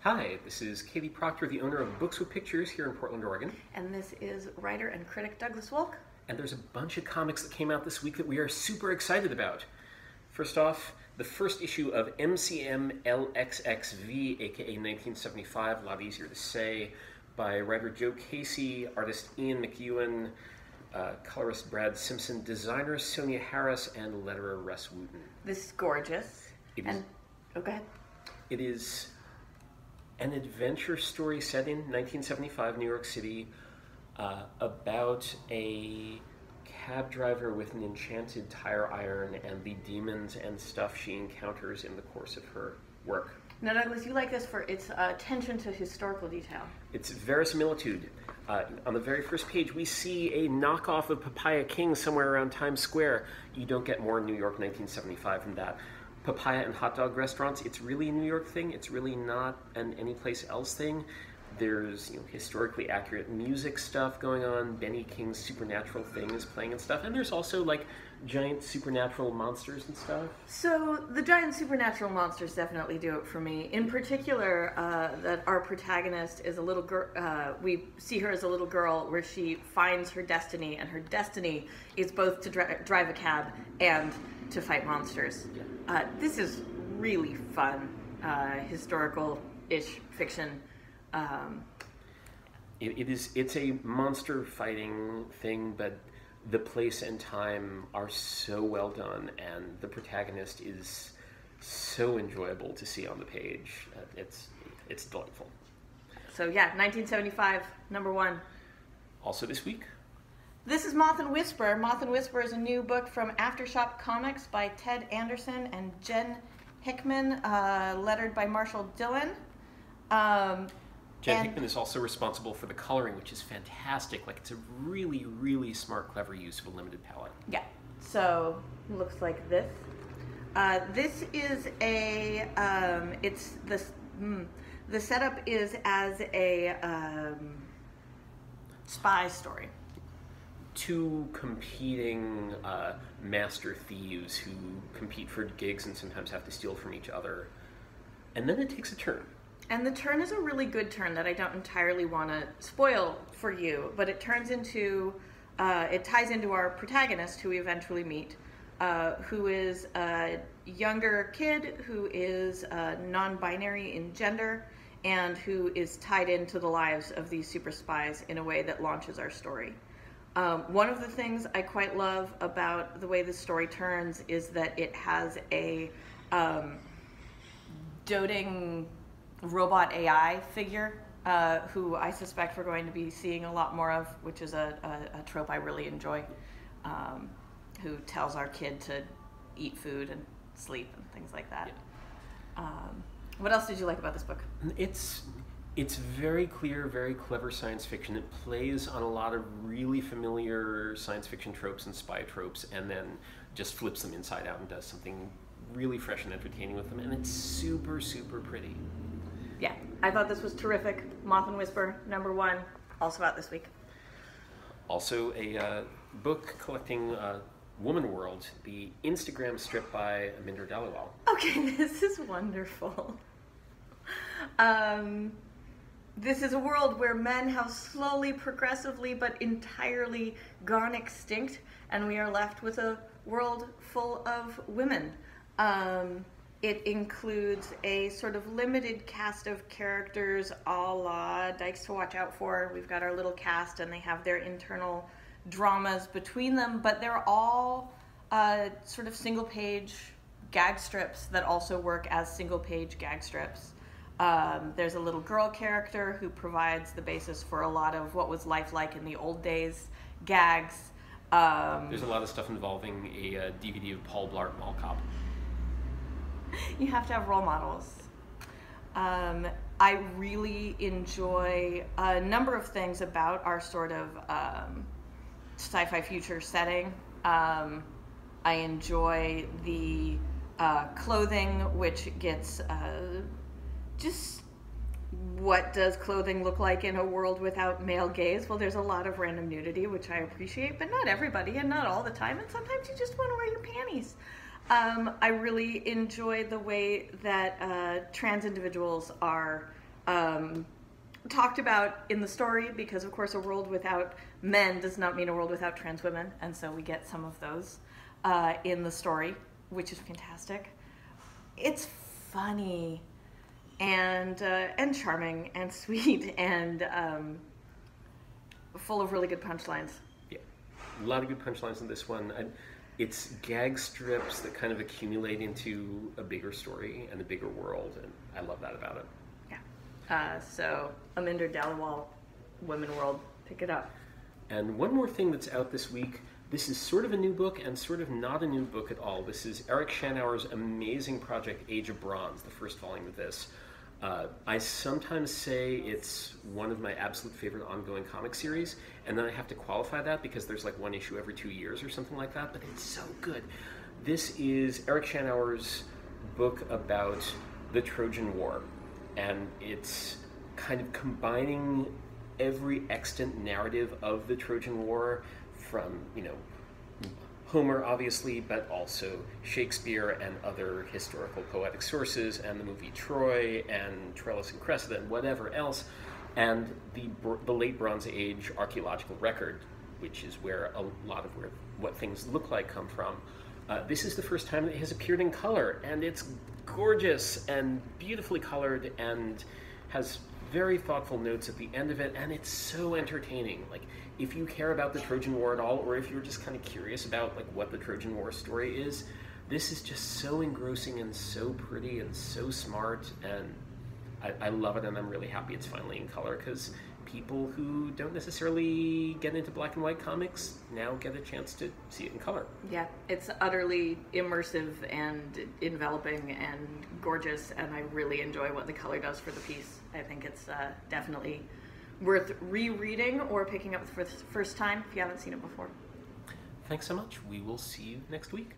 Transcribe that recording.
Hi, this is Katie Proctor, the owner of Books with Pictures here in Portland, Oregon. And this is writer and critic Douglas Wolk. And there's a bunch of comics that came out this week that we are super excited about. First off, the first issue of MCMLXXV, aka 1975, a lot easier to say, by writer Joe Casey, artist Ian McEwan, colorist Brad Simpson, designer Sonia Harris, and letterer Russ Wooten. This is gorgeous. It is, go ahead. It is an adventure story set in 1975 New York City about a cab driver with an enchanted tire iron and the demons and stuff she encounters in the course of her work. Now, Douglas, you like this for its attention to historical detail. It's verisimilitude. On the very first page, we see a knockoff of Papaya King somewhere around Times Square. You don't get more New York 1975 than that. Papaya and hot dog restaurants, it's really a New York thing. It's really not an anyplace else thing. There's historically accurate music stuff going on. Benny King's supernatural thing is playing and stuff. And there's also like giant supernatural monsters and stuff. So the giant supernatural monsters definitely do it for me. In particular, that our protagonist is a little girl. We see her as a little girl where she finds her destiny, and her destiny is both to drive a cab and to fight monsters. Yeah. This is really fun, historical-ish fiction. It's a monster fighting thing, but the place and time are so well done, and the protagonist is so enjoyable to see on the page. It's delightful. So yeah, 1975, #1. Also this week, this is Moth Whisper. Moth Whisper is a new book from Aftershock Comics by Ted Anderson and Jen Hickman, lettered by Marshall Dillon. Jen Hickman is also responsible for the coloring, which is fantastic. Like, it's a really, really smart, clever use of a limited palette. Yeah. So it looks like this. This is a. It's this. The setup is as a spy story. Two competing master thieves who compete for gigs and sometimes have to steal from each other. And then it takes a turn. And the turn is a really good turn that I don't entirely want to spoil for you, but it turns into, it ties into our protagonist, who we eventually meet, who is a younger kid who is non-binary in gender and who is tied into the lives of these super spies in a way that launches our story. One of the things I quite love about the way the story turns is that it has a doting robot AI figure, who I suspect we're going to be seeing a lot more of, which is a trope I really enjoy, who tells our kid to eat food and sleep and things like that. Yeah. What else did you like about this book? It's very clear, very clever science fiction. It plays on a lot of really familiar science fiction tropes and spy tropes, and then just flips them inside out and does something really fresh and entertaining with them, and it's super, super pretty. Yeah, I thought this was terrific. Moth Whisper, #1, also out this week. Also a book collecting Woman World, the Instagram strip by Aminder Dhaliwal. Okay, this is wonderful. This is a world where men have slowly, progressively, but entirely gone extinct, and we are left with a world full of women. It includes a sort of limited cast of characters a la Dykes to Watch Out For. We've got our little cast, and they have their internal dramas between them, but they're all sort of single-page gag strips that also work as single-page gag strips. There's a little girl character who provides the basis for a lot of what was life like in the old days gags. There's a lot of stuff involving a DVD of Paul Blart Mall Cop. You have to have role models. I really enjoy a number of things about our sort of sci-fi future setting. I enjoy the clothing, which gets just what does clothing look like in a world without male gaze? Well, there's a lot of random nudity, which I appreciate, but not everybody and not all the time, and sometimes you just want to wear your panties. I really enjoy the way that trans individuals are talked about in the story, because of course a world without men does not mean a world without trans women, and so we get some of those in the story, which is fantastic. It's funny and charming and sweet and full of really good punchlines. Yeah, a lot of good punchlines in this one. It's gag strips that kind of accumulate into a bigger story and a bigger world, and I love that about it. Yeah. So, Aminder Dalawal, Women World, pick it up. And one more thing that's out this week. This is sort of a new book and sort of not a new book at all. This is Eric Schanauer's amazing project, Age of Bronze, the first volume of this. I sometimes say it's one of my absolute favorite ongoing comic series, and then I have to qualify that because there's like one issue every 2 years or something like that, but it's so good. This is Eric Schanauer's book about the Trojan War, and it's kind of combining every extant narrative of the Trojan War from, Homer, obviously, but also Shakespeare and other historical poetic sources, and the movie Troy, and Trellis and Cressida, and whatever else, and the late Bronze Age archaeological record, which is where a lot of what things look like come from. This is the first time that it has appeared in color, and it's gorgeous and beautifully colored, and has very thoughtful notes at the end of it, and it's so entertaining. Like, if you care about the Trojan War at all, or if you're just kind of curious about like what the Trojan War story is, this is just so engrossing and so pretty and so smart, and I love it, and I'm really happy it's finally in color, because people who don't necessarily get into black and white comics now get a chance to see it in color. Yeah, it's utterly immersive and enveloping and gorgeous, and I really enjoy what the color does for the piece. I think it's definitely worth rereading or picking up for the first time if you haven't seen it before. Thanks so much. We will see you next week.